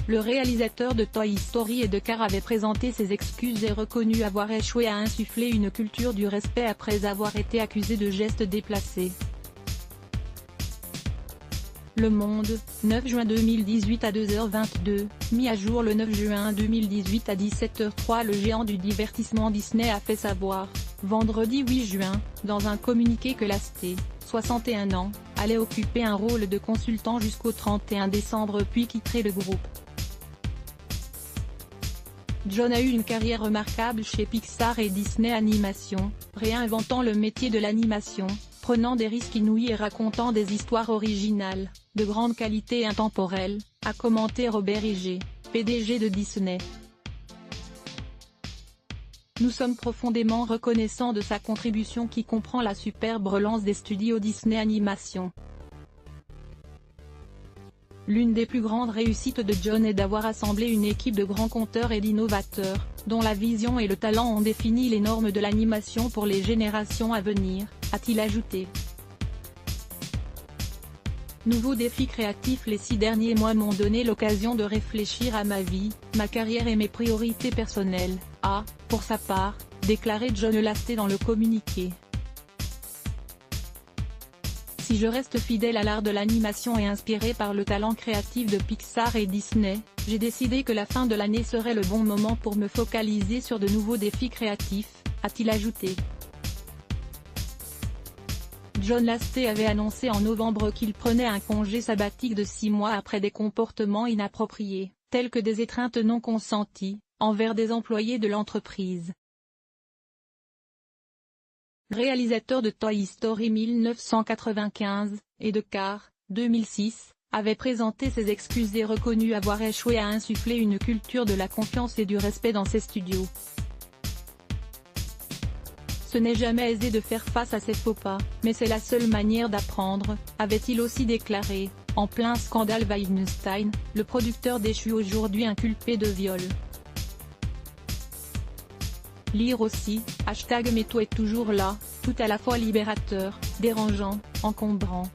le réalisateur de Toy Story et de Cars avait présenté ses excuses et reconnu avoir échoué à insuffler une culture du respect après avoir été accusé de gestes déplacés. Le Monde, 9 juin 2018 à 2h22, mis à jour le 9 juin 2018 à 17h03. Le géant du divertissement Disney a fait savoir, vendredi 8 juin, dans un communiqué que Lasté, 61 ans, allait occuper un rôle de consultant jusqu'au 31 décembre puis quitterait le groupe. John a eu une carrière remarquable chez Pixar et Disney Animation, réinventant le métier de l'animation, prenant des risques inouïs et racontant des histoires originales, de grande qualité et intemporelles, a commenté Robert Iger, PDG de Disney. Nous sommes profondément reconnaissants de sa contribution qui comprend la superbe relance des studios Disney Animation. L'une des plus grandes réussites de John est d'avoir assemblé une équipe de grands conteurs et d'innovateurs, dont la vision et le talent ont défini les normes de l'animation pour les générations à venir, a-t-il ajouté. Nouveau défi créatif. Les 6 derniers mois m'ont donné l'occasion de réfléchir à ma vie, ma carrière et mes priorités personnelles, a, pour sa part, déclaré John Lasté dans le communiqué. Si je reste fidèle à l'art de l'animation et inspiré par le talent créatif de Pixar et Disney, j'ai décidé que la fin de l'année serait le bon moment pour me focaliser sur de nouveaux défis créatifs, a-t-il ajouté. John Lasté avait annoncé en novembre qu'il prenait un congé sabbatique de 6 mois après des comportements inappropriés, tels que des étreintes non consenties, envers des employés de l'entreprise. Réalisateur de Toy Story 1995, et de Cars, 2006, avait présenté ses excuses et reconnu avoir échoué à insuffler une culture de la confiance et du respect dans ses studios. Ce n'est jamais aisé de faire face à ces faux pas, mais c'est la seule manière d'apprendre, avait-il aussi déclaré, en plein scandale Weinstein, le producteur déchu aujourd'hui inculpé de viol. Lire aussi, #MeToo est toujours là, tout à la fois libérateur, dérangeant, encombrant.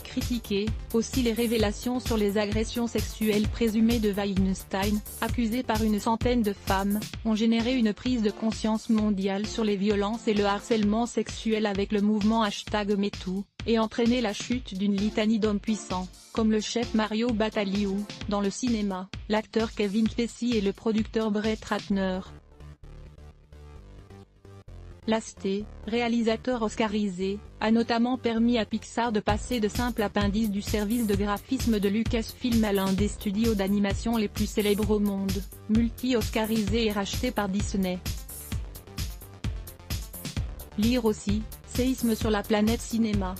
Critiquer, aussi les révélations sur les agressions sexuelles présumées de Weinstein, accusé par une centaine de femmes, ont généré une prise de conscience mondiale sur les violences et le harcèlement sexuel avec le mouvement #MeToo, et entraîné la chute d'une litanie d'hommes puissants, comme le chef Mario Batali ou, dans le cinéma, l'acteur Kevin Spacey et le producteur Brett Ratner. Lasté, réalisateur oscarisé, a notamment permis à Pixar de passer de simple appendice du service de graphisme de Lucasfilm à l'un des studios d'animation les plus célèbres au monde, multi-oscarisé et racheté par Disney. Lire aussi, séisme sur la planète cinéma.